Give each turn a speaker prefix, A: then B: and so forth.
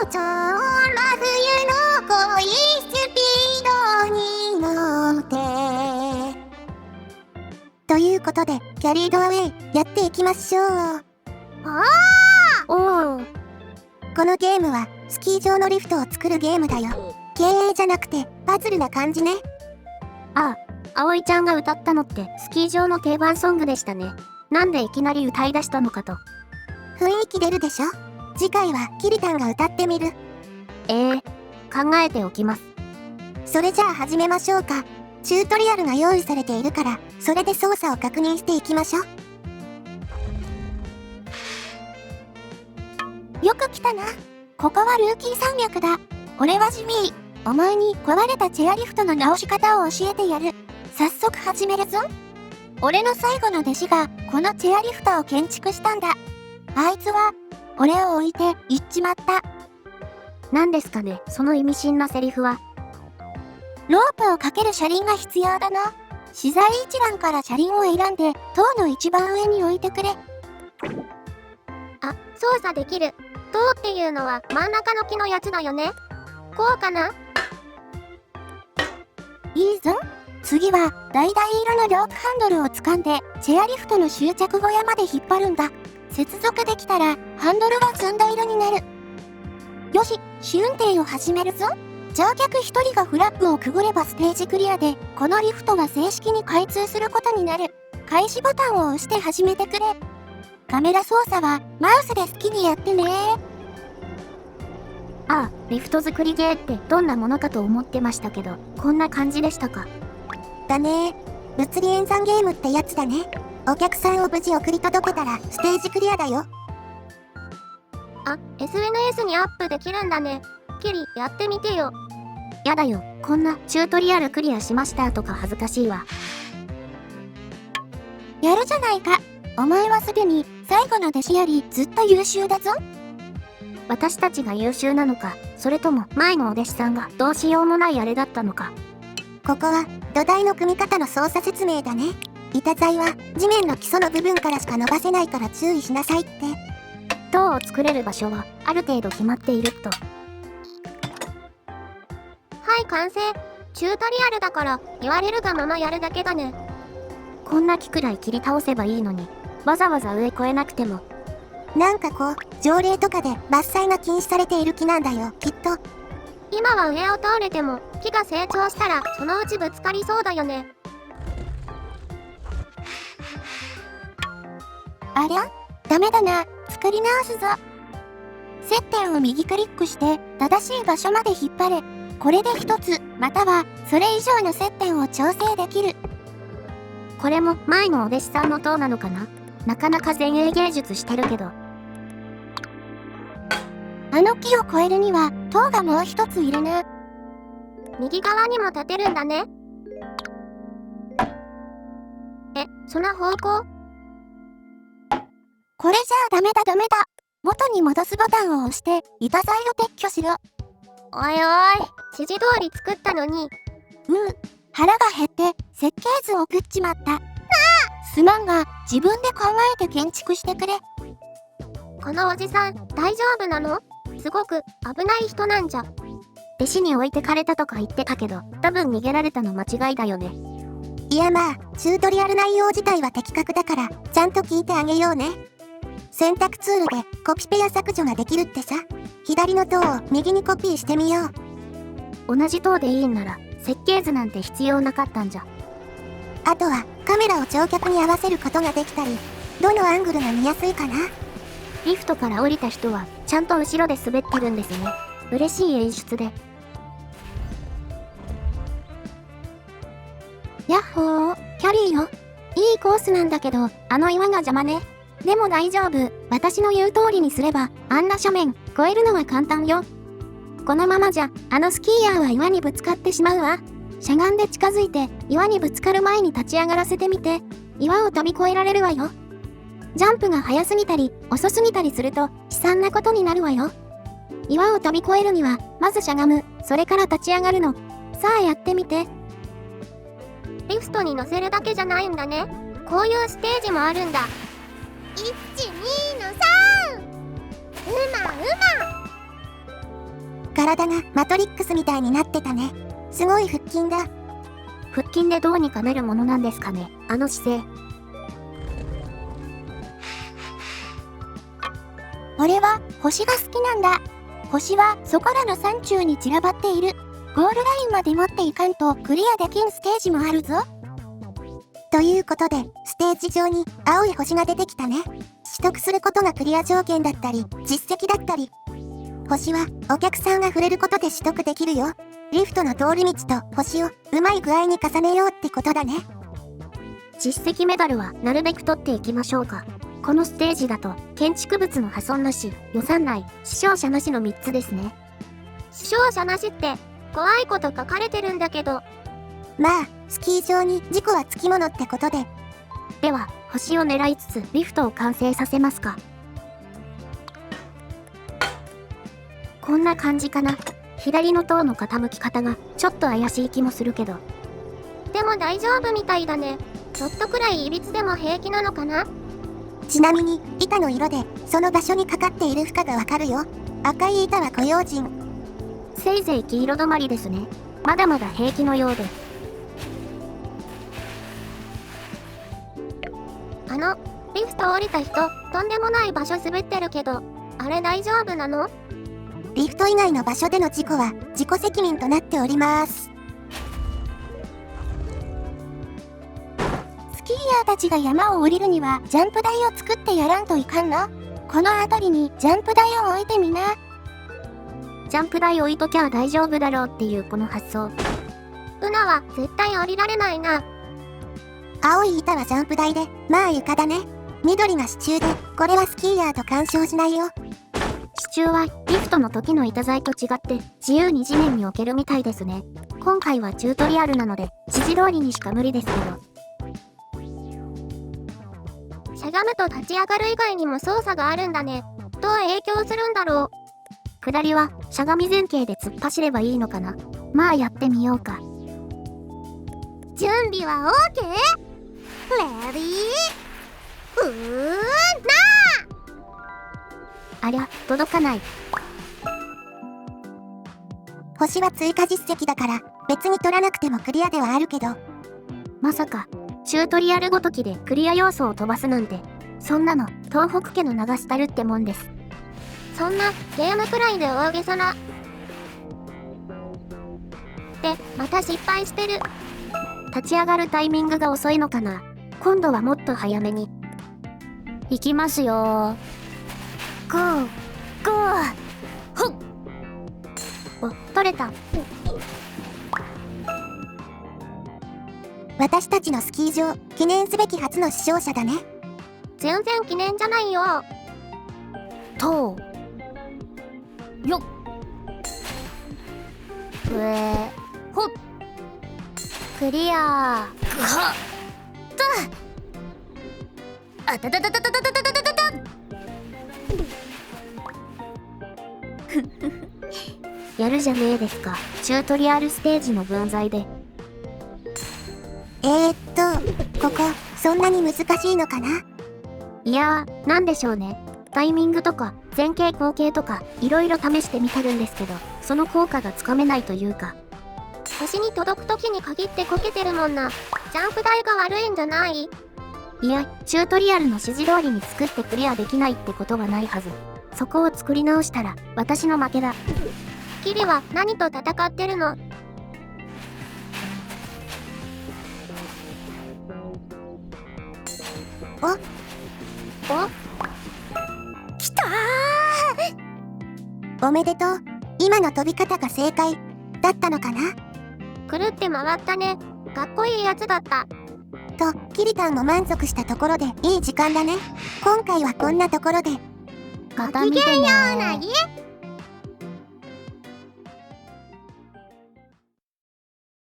A: 超真冬の恋スピードに乗ってということで、キャリードアウェイやっていきましょう。
B: おー。
A: このゲームはスキー場のリフトを作るゲームだよ。経営じゃなくてパズルな感じね。
B: ああ、葵ちゃんが歌ったのってスキー場の定番ソングでしたね。なんでいきなり歌い出したのかと。
A: 雰囲気出るでしょ。次回はキリタンが歌ってみる。
B: 考えておきます。
A: それじゃあ始めましょうか。チュートリアルが用意されているから、それで操作を確認していきましょう。よく来たな。ここはルーキー山脈だ。俺はジミー。お前に壊れたチェアリフトの直し方を教えてやる。早速始めるぞ。俺の最後の弟子がこのチェアリフトを建築したんだ。あいつは俺を置いて行っちまった。
B: 何ですかね、その意味深なセリフは。
A: ロープをかける車輪が必要だな。資材一覧から車輪を選んで塔の一番上に置いてくれ。
B: あ、操作できる。塔っていうのは真ん中の木のやつだよね。こうかな？
A: いいぞ。次は橙色のロープハンドルを掴んでチェアリフトの終着小屋まで引っ張るんだ。接続できたらハンドルが澄んだ色になる。よし、試運転を始めるぞ。乗客一人がフラッグをくぐればステージクリアで、このリフトが正式に開通することになる。開始ボタンを押して始めてくれ。カメラ操作はマウスで好きにやってね。
B: ああ、リフト作りゲーってどんなものかと思ってましたけど、こんな感じでしたか。
A: だね。物理演算ゲームってやつだね。お客さんを無事送り届けたらステージクリアだよ。
B: あ、SNS にアップできるんだね。キリ、やってみてよ。やだよ、こんなチュートリアルクリアしましたとか恥ずかしいわ。
A: やるじゃないか。お前はすでに最後の弟子よりずっと優秀だぞ。
B: 私たちが優秀なのか、それとも前のお弟子さんがどうしようもないあれだったのか。
A: ここは土台の組み方の操作説明だね。板材は地面の基礎の部分からしか伸ばせないから注意しなさいって。
B: 塔を作れる場所はある程度決まっていると。はい、完成。チュートリアルだから言われるがままやるだけだね。こんな木くらい切り倒せばいいのに、わざわざ上越えなくても。
A: なんかこう、条例とかで伐採が禁止されている木なんだよ、きっと。
B: 今は上を通れても、木が成長したらそのうちぶつかりそうだよね。
A: ありゃ？ダメだな。作り直すぞ。接点を右クリックして正しい場所まで引っ張れ。これで一つ、またはそれ以上の接点を調整できる。
B: これも前のお弟子さんの塔なのかな？なかなか前衛芸術してるけど。
A: あの木を越えるには塔がもう一ついるな。
B: 右側にも立てるんだね。その方向？
A: これじゃあダメだ。元に戻すボタンを押して板材を撤去しろ。
B: おいおい、指示通り作ったのに。
A: 腹が減って設計図を送っちまった。すまんが自分で考えて建築してくれ。
B: このおじさん大丈夫なの？すごく危ない人なんじゃ。弟子に置いてかれたとか言ってたけど、多分逃げられたの間違いだよね。
A: いやまあ、チュートリアル内容自体は的確だからちゃんと聞いてあげようね。選択ツールでコピペや削除ができるってさ。左の塔を右にコピーしてみよう。
B: 同じ塔でいいんなら設計図なんて必要なかったんじゃ。
A: あとはカメラを乗客に合わせることができたり、どのアングルが見やすいかな。
B: リフトから降りた人はちゃんと後ろで滑ってるんですね。嬉しい演出で。
A: やっほー、キャリーよ。いいコースなんだけど、あの岩が邪魔ね。でも大丈夫。私の言う通りにすれば、あんな斜面、越えるのは簡単よ。このままじゃ、あのスキーヤーは岩にぶつかってしまうわ。しゃがんで近づいて、岩にぶつかる前に立ち上がらせてみて。岩を飛び越えられるわよ。ジャンプが速すぎたり、遅すぎたりすると、悲惨なことになるわよ。岩を飛び越えるには、まずしゃがむ、それから立ち上がるの。さあやってみて。
B: リフトに乗せるだけじゃないんだね。こういうステージもあるんだ。1、2の3！体がマトリックスみたいになってたね。すごい腹筋だ。
A: 腹筋でどうにかなるものなんですかね、あの姿勢。
B: 俺は星が好きなんだ。星はそこらの山中に散らばっている。ゴールラインまで持っていかんとクリアできんステージもあるぞ。ということで、ステージ上に青い星が出てきたね。取得することがクリア条件だったり、実績だったり。星はお客さんが触れることで取得できるよ。リフトの通り道と星をうまい具合に重ねようってことだね。
A: 実績メダルはなるべく取っていきましょうか。このステージだと建築物の破損なし、予算内、死傷者なしの3つですね。
B: 死傷者なしって怖いこと書かれてるんだけど。まあ、スキー場に事故はつきものってことで。
A: では、星を狙いつつリフトを完成させますか。こんな感じかな。左の塔の傾き方がちょっと怪しい気もするけど。
B: でも大丈夫みたいだね。ちょっとくらいいびつでも平気なのかな。ちなみに板の色でその場所にかかっている負荷がわかるよ。赤い板はご用心。
A: せいぜい黄色止まりですね。まだまだ平気のようで。
B: リフト降りた人、とんでもない場所滑ってるけど、あれ大丈夫なの？リフト以外の場所での事故は自己責任となっております。スキーヤーたちが山を降りるにはジャンプ台を作ってやらんといかんの？この辺りにジャンプ台を置いてみな。
A: ジャンプ台置いときゃ大丈夫だろうっていうこの発想。
B: ルナは絶対降りられないな。青い板はジャンプ台で、まあ床だね。緑が支柱で、これはスキーヤーと干渉しないよ。
A: 支柱はリフトの時の板材と違って自由に地面に置けるみたいですね。今回はチュートリアルなので指示通りにしか無理ですけど。
B: しゃがむと立ち上がる以外にも操作があるんだね。どう影響するんだろう。
A: 下りはしゃがみ前傾で突っ走ればいいのかな。まあやってみようか。
B: 準備は OK？ レディーな
A: ありゃ、届かない。
B: 星は追加実績だから別に取らなくてもクリアではあるけど。
A: まさかチュートリアルごときでクリア要素を飛ばすなんて。そんなの東北家の流したるってもんです。
B: そんなゲームくらいで大げさな。で、また失敗してる。
A: 立ち上がるタイミングが遅いのかな。今度はもっと早めに。行きますよー。
B: ゴーゴー
A: ほっ。お、取れた。
B: 私たちのスキー場、記念すべき初の死傷者だね。全然記念じゃないよ。
A: とうよっ。ほっ。クリアー。はっと。あたたたたたたたたたたた。やるじゃねえですか。チュートリアルステージの分際で。
B: ここ、そんなに難しいのかな？
A: いやー、なんでしょうね。タイミングとか、前傾後傾とか、いろいろ試してみたるんですけど、その効果がつかめないというか。
B: 星に届く時に限ってこけてるもんな。ジャンプ台が悪いんじゃない？
A: いや、チュートリアルの指示通りに作ってクリアできないってことはないはず。そこを作り直したら、私の負けだ。
B: キリは何と戦ってるの？おきたー！おめでとう。今の飛び方が正解だったのかな？くるって回ったね。かっこいいやつだった。と、キリタンも満足したところでいい時間だね。今回はこんなところで。
A: また見てねー。
B: ごきげんようなぎ。